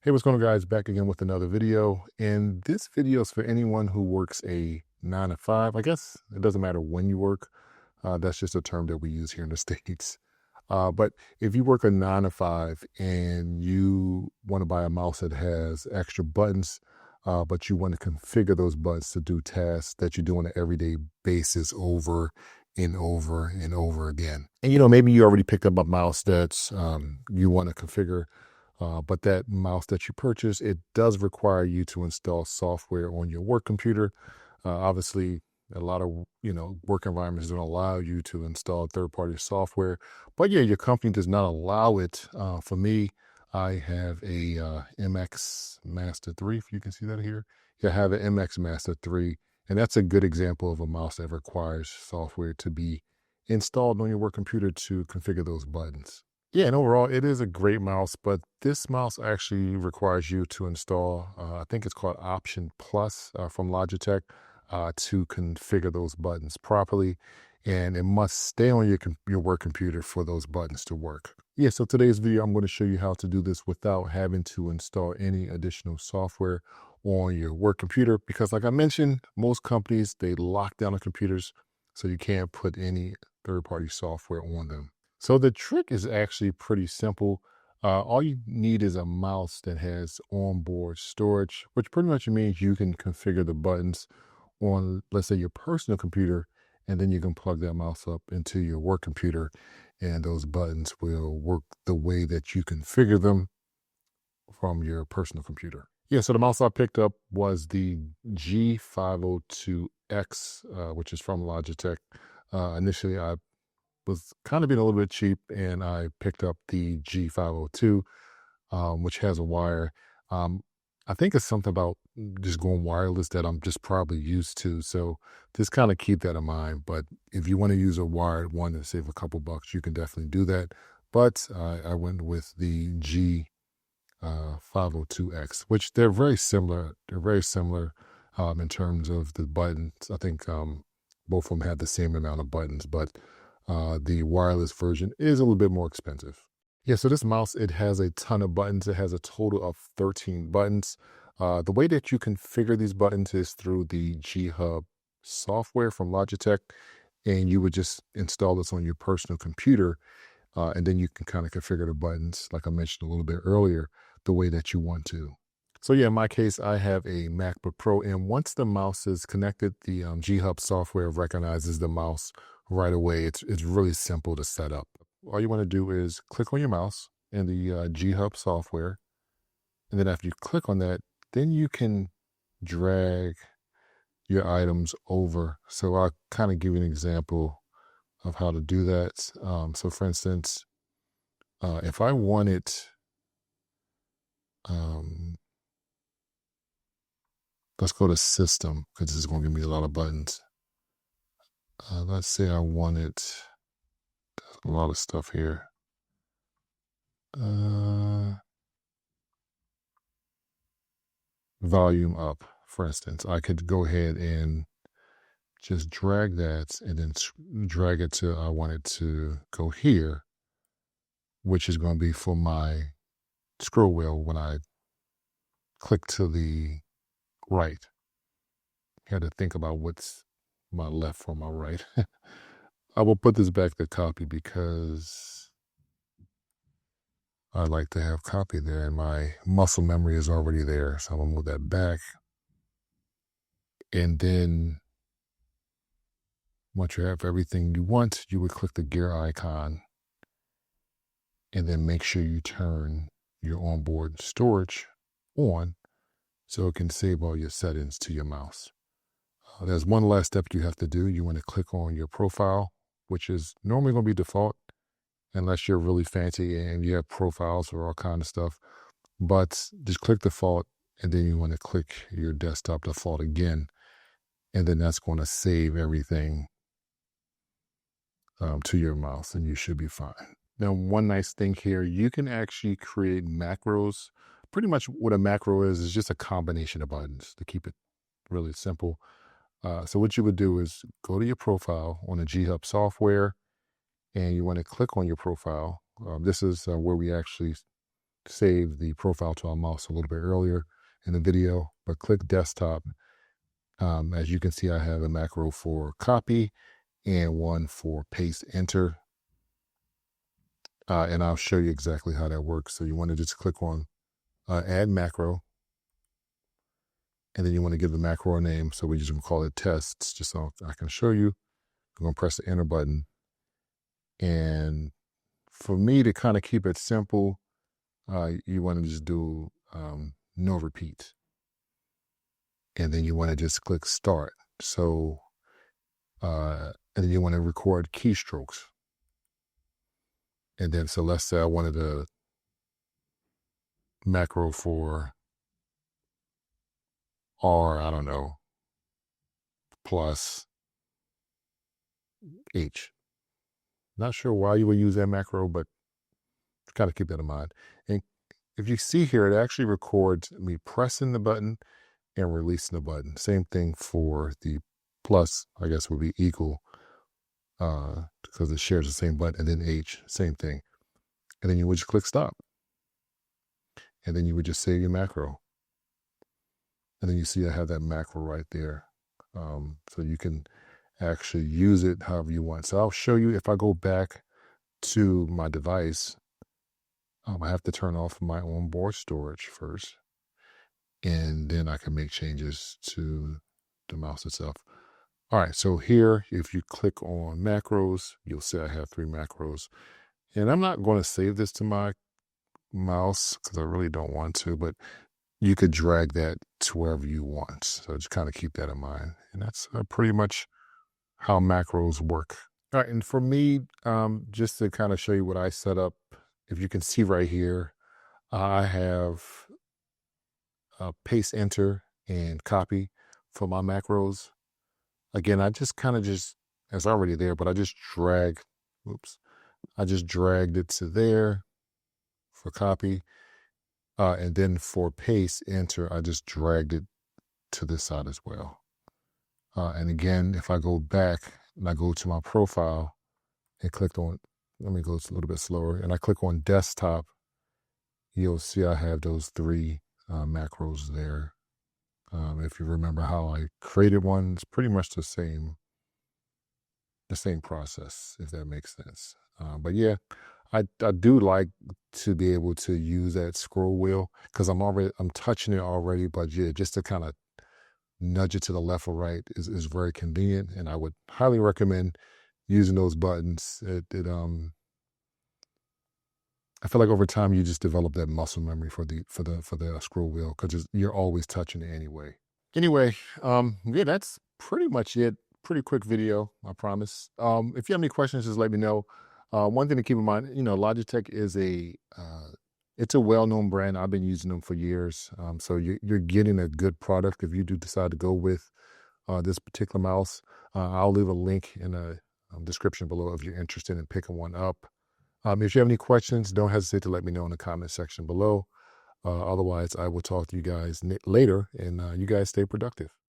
Hey, what's going on, guys? Back again with another video. And this video is for anyone who works a 9 to 5. I guess it doesn't matter when you work. That's just a term that we use here in the States. But if you work a 9 to 5 and you want to buy a mouse that has extra buttons, but you want to configure those buttons to do tasks that you do on an everyday basis over and over and over again. And, maybe you already picked up a mouse that's you want to configure. But that mouse that you purchase, it does require you to install software on your work computer. Obviously, a lot of work environments don't allow you to install third-party software. But yeah, your company does not allow it. For me, I have a MX Master 3, if you can see that here. Yeah, I have an MX Master 3, and that's a good example of a mouse that requires software to be installed on your work computer to configure those buttons. Yeah, and overall, it is a great mouse, but this mouse actually requires you to install, I think it's called Option Plus from Logitech to configure those buttons properly. And it must stay on your work computer for those buttons to work. Yeah, so today's video, I'm going to show you how to do this without having to install any additional software on your work computer. Because like I mentioned, most companies, they lock down the computers, so you can't put any third-party software on them. So the trick is actually pretty simple. All you need is a mouse that has onboard storage, which pretty much means you can configure the buttons on, let's say, your personal computer, and then you can plug that mouse up into your work computer, and those buttons will work the way that you configure them from your personal computer. Yeah, so the mouse I picked up was the G502X, which is from Logitech. Initially, I was kind of being a little bit cheap, and I picked up the G502, which has a wire. I think it's something about just going wireless that I'm just probably used to. So just kind of keep that in mind. But if you want to use a wired one and save a couple bucks, you can definitely do that. But I went with the G502X, which they're very similar. They're very similar in terms of the buttons. I think both of them have the same amount of buttons, but the wireless version is a little bit more expensive. Yeah, so this mouse, it has a ton of buttons. It has a total of 13 buttons. The way that you configure these buttons is through the G-Hub software from Logitech, and you would just install this on your personal computer, and then you can kind of configure the buttons, like I mentioned a little bit earlier, the way that you want to. So yeah, in my case, I have a MacBook Pro, and once the mouse is connected, the G-Hub software recognizes the mouse right away. It's really simple to set up. All you want to do is click on your mouse in the G-Hub software, and then after you click on that, then you can drag your items over. So I'll kind of give you an example of how to do that. So for instance, if I wanted let's go to system, because this is going to give me a lot of buttons. Let's say I wanted a lot of stuff here. Volume up, for instance. I could go ahead and just drag that and then drag it to, I want it to go here, which is going to be for my scroll wheel when I click to the right. I had to think about what's my left or my right. I will put this back to copy because I like to have copy there, and my muscle memory is already there. So I'm gonna move that back. And then once you have everything you want, you would click the gear icon and then make sure you turn your onboard storage on so it can save all your settings to your mouse. There's one last step you have to do. You want to click on your profile, which is normally going to be default unless you're really fancy and you have profiles or all kind of stuff. But just click default, and then you want to click your desktop default again, and then that's going to save everything to your mouse, and you should be fine. Now, one nice thing here, you can actually create macros. Pretty much what a macro is just a combination of buttons to keep it really simple. So what you would do is go to your profile on the G-Hub software, and you want to click on your profile. This is where we actually saved the profile to our mouse a little bit earlier in the video, but click desktop. As you can see, I have a macro for copy and one for paste enter. And I'll show you exactly how that works. So you want to just click on add macro. And then you want to give the macro a name. So we just going to call it tests, just so I can show you. I'm going to press the enter button. And for me to kind of keep it simple, you want to just do no repeat. And then you want to just click start. So, and then you want to record keystrokes. And then, so let's say I wanted a macro for R, I don't know, plus H. Not sure why you would use that macro, but kind of keep that in mind. And if you see here, it actually records me pressing the button and releasing the button. Same thing for the plus, I guess, would be equal because it shares the same button. And then H, same thing. And then you would just click stop. And then you would just save your macro. And then you see I have that macro right there. So you can actually use it however you want. So I'll show you if I go back to my device, I have to turn off my onboard storage first. And then I can make changes to the mouse itself. All right, so here, if you click on macros, you'll see I have 3 macros. And I'm not going to save this to my mouse because I really don't want to, but you could drag that to wherever you want. So just kind of keep that in mind. And that's pretty much how macros work. All right, and for me, just to kind of show you what I set up, if you can see right here, I have paste enter and copy for my macros. Again, I just kind of it's already there, but I just dragged it to there for copy. And then for paste enter, I just dragged it to this side as well. And again, if I go back and I go to my profile and click on, let me go a little bit slower, and I click on desktop, you'll see I have those 3 macros there. If you remember how I created one, it's pretty much the same process, if that makes sense. But yeah, I do like to be able to use that scroll wheel because I'm touching it already, but yeah, just to kind of nudge it to the left or right is very convenient, and I would highly recommend using those buttons. I feel like over time you just develop that muscle memory for the scroll wheel because you're always touching it anyway. Anyway, yeah, that's pretty much it. Pretty quick video, I promise. If you have any questions, just let me know. One thing to keep in mind, Logitech is it's a well-known brand. I've been using them for years. So you're getting a good product if you do decide to go with this particular mouse. I'll leave a link in the description below if you're interested in picking one up. If you have any questions, don't hesitate to let me know in the comment section below. Otherwise, I will talk to you guys later, and you guys stay productive.